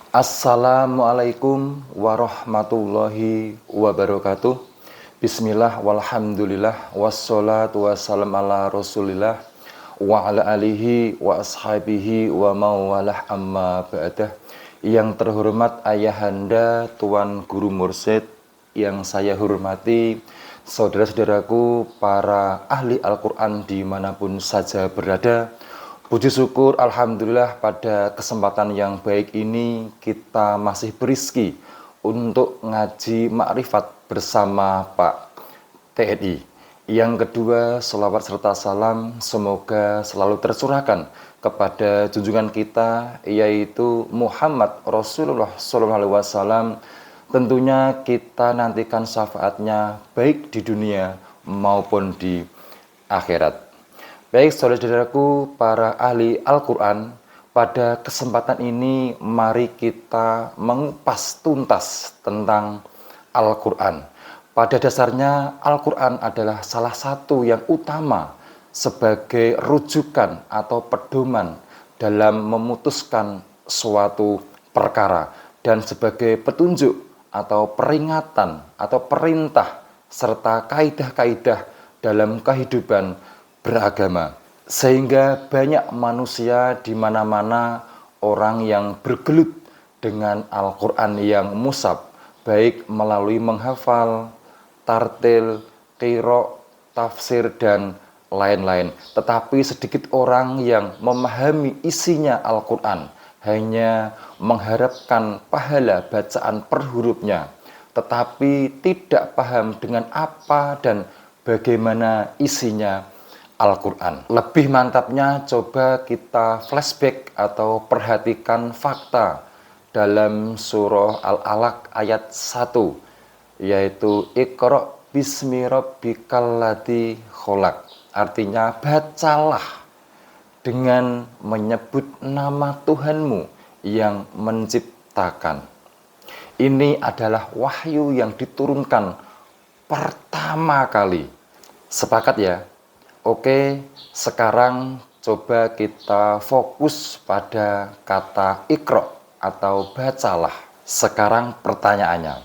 Assalamualaikum warahmatullahi wabarakatuh. Bismillah walhamdulillah wassalatu wassalam ala rasulillah wa ala alihi wa ashabihi wa mawalah amma ba'dah. Yang terhormat ayahanda Tuan Guru Mursyid, yang saya hormati saudara-saudaraku para ahli Al-Quran dimanapun saja berada. Puji syukur alhamdulillah pada kesempatan yang baik ini kita masih berizki untuk ngaji makrifat bersama Pak TNI. Yang kedua, selawat serta salam semoga selalu tercurahkan kepada junjungan kita, yaitu Muhammad Rasulullah SAW. Tentunya kita nantikan syafaatnya baik di dunia maupun di akhirat. Baik saudara-saudaraku para ahli Al-Quran, pada kesempatan ini mari kita mengupas tuntas tentang Al-Quran. Pada dasarnya Al-Quran adalah salah satu yang utama sebagai rujukan atau pedoman dalam memutuskan suatu perkara dan sebagai petunjuk atau peringatan atau perintah serta kaidah-kaidah dalam kehidupan beragama, sehingga banyak manusia di mana-mana orang yang bergelut dengan Al-Quran yang mushaf, baik melalui menghafal, tartil, qira, tafsir, dan lain-lain. Tetapi sedikit orang yang memahami isinya Al-Quran, hanya mengharapkan pahala bacaan per hurufnya, tetapi tidak paham dengan apa dan bagaimana isinya Al-Quran. Lebih mantapnya, coba kita flashback atau perhatikan fakta dalam surah Al-Alaq ayat 1, yaitu Iqra bismi rabbikal ladzi khalaq. Artinya, bacalah dengan menyebut nama Tuhanmu yang menciptakan. Ini adalah wahyu yang diturunkan pertama kali. Sepakat ya? Oke, sekarang coba kita fokus pada kata Iqra atau bacalah. Sekarang pertanyaannya,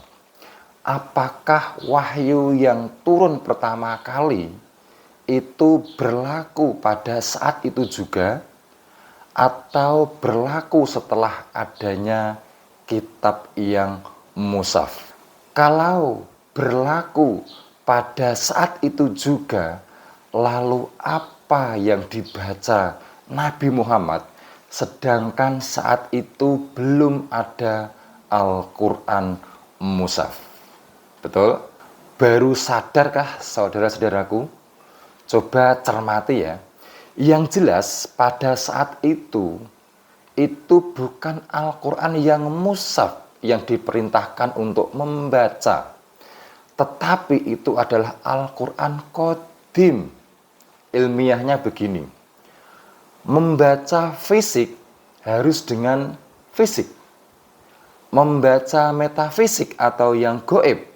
apakah wahyu yang turun pertama kali itu berlaku pada saat itu juga, atau berlaku setelah adanya kitab yang mushaf? Kalau berlaku pada saat itu juga, lalu apa yang dibaca Nabi Muhammad sedangkan saat itu belum ada Al-Quran mushaf? Betul? Baru sadarkah saudara-saudaraku? Coba cermati ya. Yang jelas pada saat itu bukan Al-Quran yang mushaf yang diperintahkan untuk membaca, tetapi itu adalah Al-Quran qadim. Ilmiahnya begini, membaca fisik harus dengan fisik, membaca metafisik atau yang goib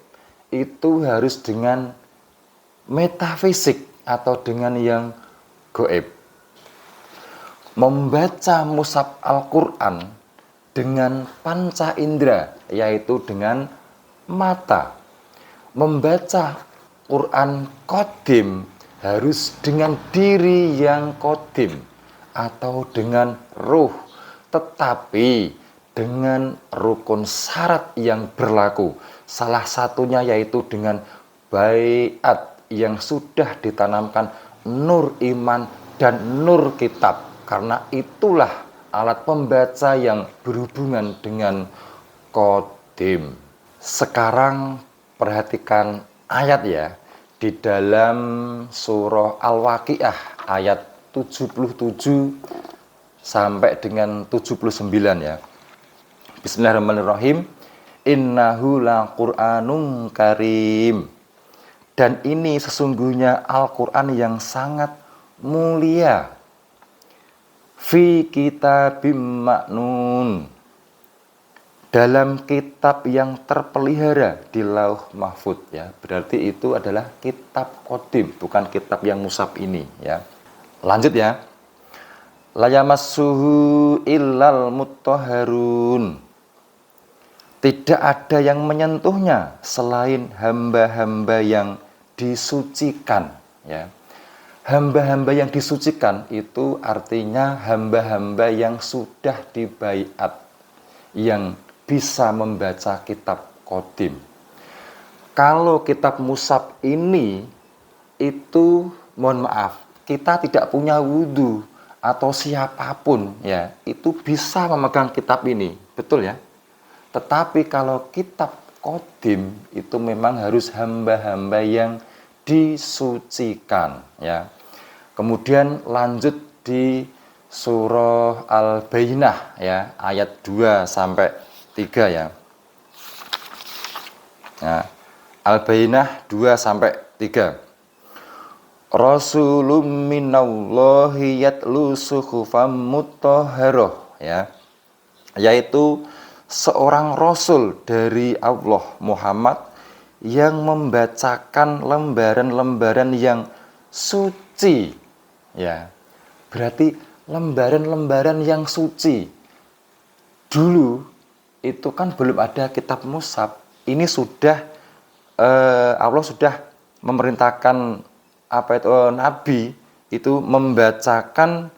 itu harus dengan metafisik atau dengan yang goib. Membaca mushaf Al-Quran dengan panca indera, yaitu dengan mata. Membaca Quran qadim harus dengan diri yang qadim atau dengan ruh, tetapi dengan rukun syarat yang berlaku. Salah satunya yaitu dengan baiat yang sudah ditanamkan nur iman dan nur kitab, karena itulah alat pembaca yang berhubungan dengan qadim. Sekarang perhatikan ayat ya, di dalam surah Al-Waqiah ayat 77 sampai dengan 79 ya. Bismillahirrahmanirrahim. Innahu laqur'anun karim. Dan ini sesungguhnya Al-Quran yang sangat mulia. Fi kitabim maknun, dalam kitab yang terpelihara di Lauh Mahfuz ya. Berarti itu adalah kitab qadim, bukan kitab yang mushaf ini ya. Lanjut ya. La yamassuhu illal mutahharun. Tidak ada yang menyentuhnya selain hamba-hamba yang disucikan, ya. Hamba-hamba yang disucikan itu artinya hamba-hamba yang sudah dibaiat, yang bisa membaca kitab Qadim. Kalau kitab Mushaf ini itu, mohon maaf, kita tidak punya wudhu atau siapapun ya itu bisa memegang kitab ini, betul ya. Tetapi kalau kitab Qadim itu memang harus hamba-hamba yang disucikan ya. Kemudian lanjut di surah Al-Bayyinah ya, ayat 2 sampai 3 ya. Nah, Al-Bayyinah 2 sampai 3. Rasulun minallahi yatlu suhufam mutahharah ya. Yaitu seorang rasul dari Allah Muhammad yang membacakan lembaran-lembaran yang suci ya. Berarti lembaran-lembaran yang suci. Dulu itu kan belum ada kitab Mushaf. Ini sudah Allah sudah memerintahkan Nabi itu membacakan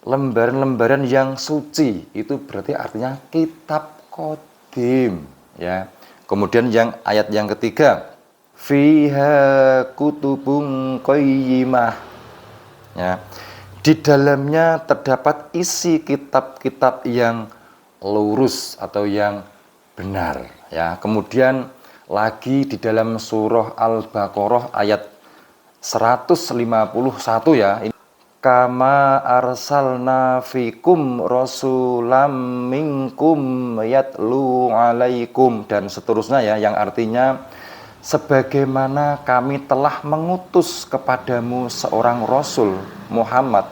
lembaran-lembaran yang suci. Itu berarti artinya kitab Qadim ya. Kemudian ayat yang ketiga, fiha kutubun qayyimah ya. Di dalamnya terdapat isi kitab-kitab yang lurus atau yang benar ya. Kemudian lagi di dalam surah Al-Baqarah ayat 151 ya. Kama arsalna fikum rasulam minkum yatlu alaikum, dan seterusnya ya, yang artinya sebagaimana kami telah mengutus kepadamu seorang rasul Muhammad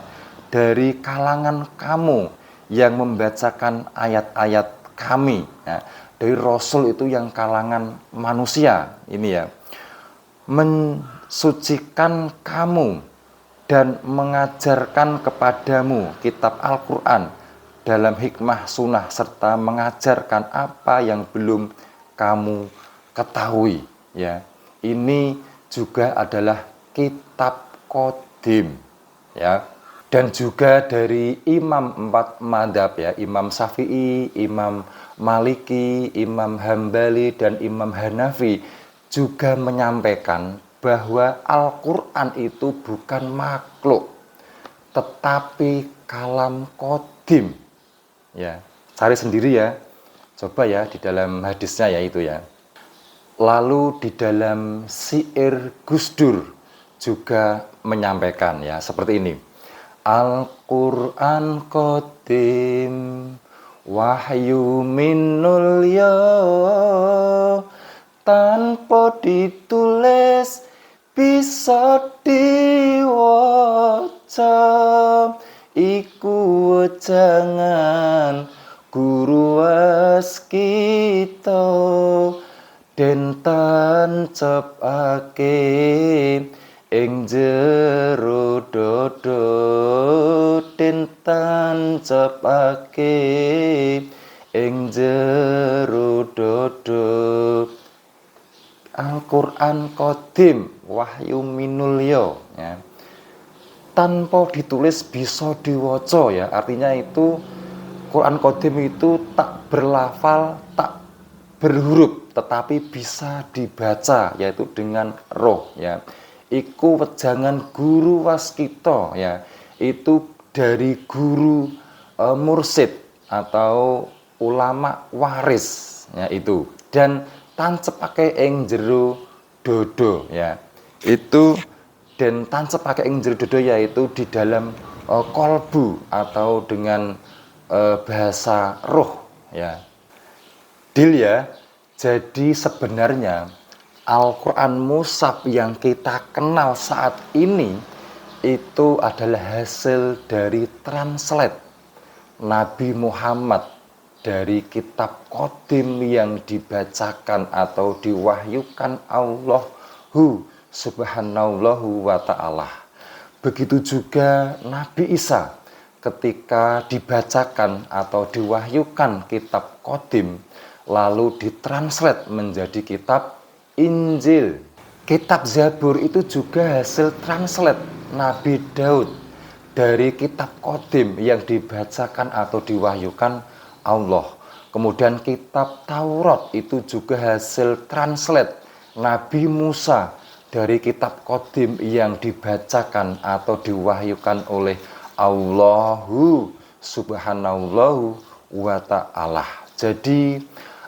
dari kalangan kamu yang membacakan ayat-ayat kami ya. Dari rasul itu yang kalangan manusia ini ya, mensucikan kamu dan mengajarkan kepadamu kitab Al-Quran dalam hikmah sunnah, serta mengajarkan apa yang belum kamu ketahui ya. Ini juga adalah kitab Qadim ya. Dan juga dari imam 4 madzhab ya, Imam Syafi'i, Imam Maliki, Imam Hambali, dan Imam Hanafi juga menyampaikan bahwa Al-Quran itu bukan makhluk, tetapi kalam Qadim ya. Cari sendiri ya, coba ya di dalam hadisnya ya itu ya. Lalu di dalam Syair Gusdur juga menyampaikan ya seperti ini. Al-Quran Qadim wahyu minul ya, tanpa ditulis bisa diwaca, iku jangan guru waskita den tancapake ing jero dodo, den tancapake ing jero dodo. Al-Quran Qadim wahyu minulya ya. Tanpa ditulis bisa diwaca ya. Artinya itu Quran Qadim itu tak berlafal, tak berhuruf, tetapi bisa dibaca, yaitu dengan roh ya. Iku wejangan guru waskita ya. Itu dari guru mursid atau ulama waris ya itu. Dan tancep ing jero dodo ya. Itu dan tancep ing jero dodo yaitu di dalam kolbu atau dengan bahasa roh ya. Deal ya. Jadi sebenarnya Al-Quran Mushaf yang kita kenal saat ini itu adalah hasil dari translate Nabi Muhammad dari kitab Qadim yang dibacakan atau diwahyukan Allahu subhanahu wa ta'ala. Begitu juga Nabi Isa ketika dibacakan atau diwahyukan kitab Qadim, lalu ditranslate menjadi kitab Injil. Kitab Zabur itu juga hasil translate Nabi Daud dari kitab Qadim yang dibacakan atau diwahyukan Allah. Kemudian kitab Taurat itu juga hasil translate Nabi Musa dari kitab Qadim yang dibacakan atau diwahyukan oleh Allahu Subhanallahu wa ta'ala. Jadi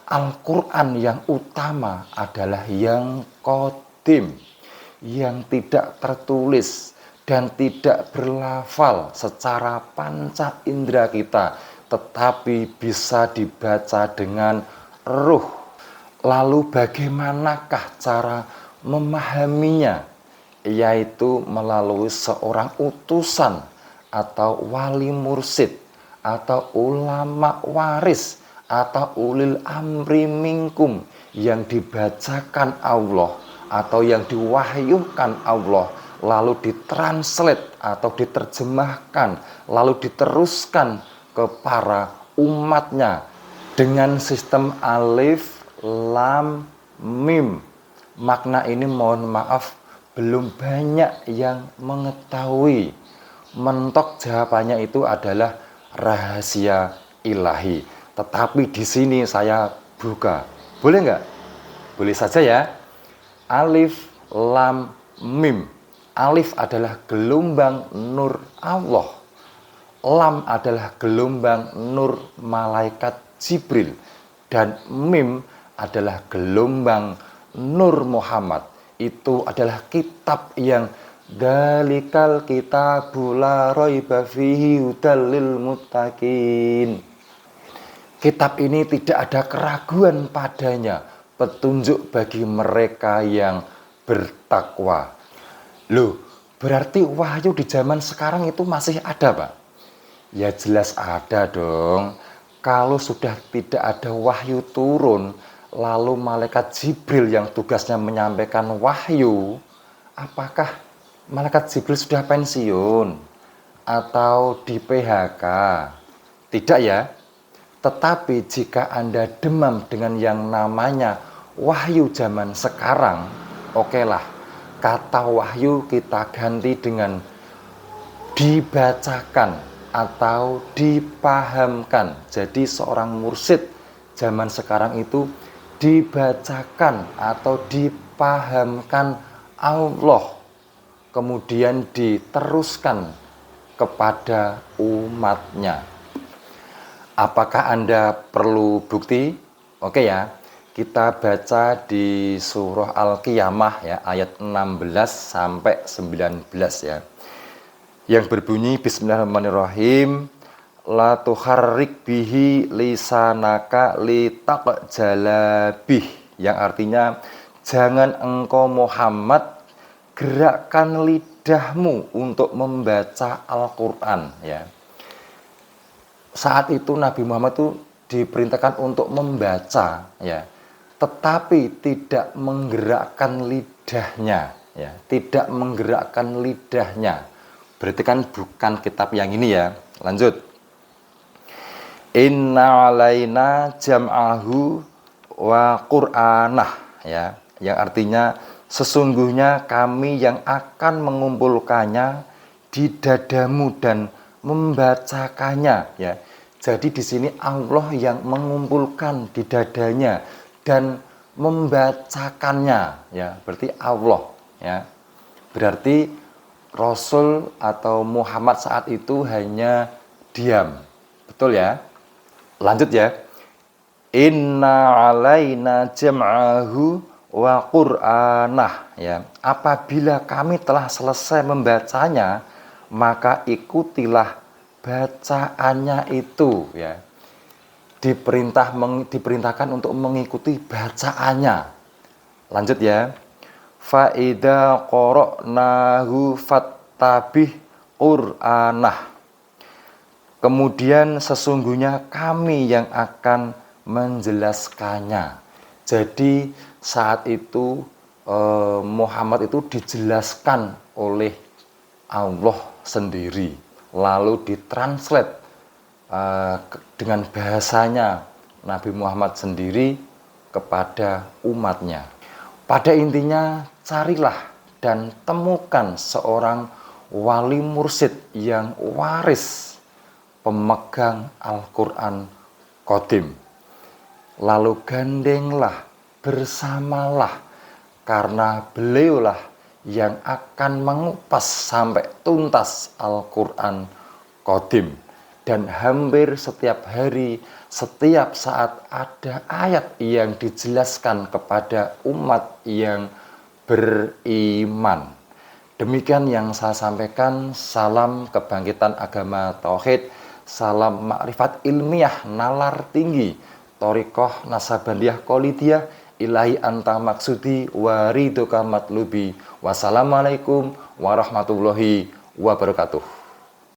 Al-Quran yang utama adalah yang Qadim, yang tidak tertulis dan tidak berlafal secara panca indera kita, tetapi bisa dibaca dengan ruh. Lalu bagaimanakah cara memahaminya? Yaitu melalui seorang utusan atau wali mursyid atau ulama waris atau ulil amri minkum yang dibacakan Allah atau yang diwahyukan Allah, lalu ditranslate atau diterjemahkan, lalu diteruskan ke para umatnya dengan sistem alif, lam, mim. Makna ini mohon maaf belum banyak yang mengetahui. Mentok jawabannya itu adalah rahasia ilahi. Tetapi di sini saya buka. Boleh nggak? Boleh saja ya. Alif, lam, mim. Alif adalah gelombang nur Allah. Lam adalah gelombang nur malaikat Jibril. Dan mim adalah gelombang nur Muhammad. Itu adalah kitab yang dalikal kitabu la raiba fihi hudal lil muttaqin. Kitab ini tidak ada keraguan padanya, petunjuk bagi mereka yang bertakwa. Loh, berarti wahyu di zaman sekarang itu masih ada, Pak? Ya jelas ada dong. Kalau sudah tidak ada wahyu turun, lalu malaikat Jibril yang tugasnya menyampaikan wahyu, apakah malaikat Jibril sudah pensiun atau di PHK? Tidak ya. Tetapi jika Anda demam dengan yang namanya wahyu zaman sekarang, okelah, kata wahyu kita ganti dengan dibacakan atau dipahamkan. Jadi seorang mursyid zaman sekarang itu dibacakan atau dipahamkan Allah, kemudian diteruskan kepada umatnya. Apakah Anda perlu bukti? Oke ya, kita baca di surah Al-Qiyamah ya, ayat 16 sampai 19 ya. Yang berbunyi Bismillahirrahmanirrahim. La tuharrik bihi lisanaka litaqjalabih, yang artinya jangan engkau Muhammad gerakkan lidahmu untuk membaca Al-Qur'an ya. Saat itu Nabi Muhammad itu diperintahkan untuk membaca ya, tetapi tidak menggerakkan lidahnya ya, tidak menggerakkan lidahnya. Berarti kan bukan kitab yang ini ya. Lanjut. Inna alaina jam'ahu wa qur'anah ya, yang artinya sesungguhnya kami yang akan mengumpulkannya di dadamu dan membacakannya ya. Jadi di sini Allah yang mengumpulkan di dadanya dan membacakannya ya. Berarti Allah ya. Berarti Rasul atau Muhammad saat itu hanya diam. Betul ya? Lanjut ya. Inna alaina jam'ahu wa qur'anah ya. Apabila kami telah selesai membacanya, maka ikutilah bacaannya itu ya. Diperintahkan untuk mengikuti bacaannya. Lanjut ya. Fa idza qara'nahu fattabih qur'anah. Kemudian sesungguhnya kami yang akan menjelaskannya. Jadi saat itu Muhammad itu dijelaskan oleh Allah sendiri, lalu ditranslate dengan bahasanya Nabi Muhammad sendiri kepada umatnya. Pada intinya, carilah dan temukan seorang wali mursyid yang waris pemegang Al-Quran Qadim. Lalu gandenglah, bersamalah, karena beliaulah yang akan mengupas sampai tuntas Al-Quran Qadim. Dan hampir setiap hari, setiap saat ada ayat yang dijelaskan kepada umat yang beriman. Demikian yang saya sampaikan. Salam kebangkitan agama tauhid, salam makrifat ilmiah nalar tinggi, thoriqoh nasabandiyah qalidiyah, ilahi anta maksudi wariduka matlubi. Wassalamualaikum warahmatullahi wabarakatuh.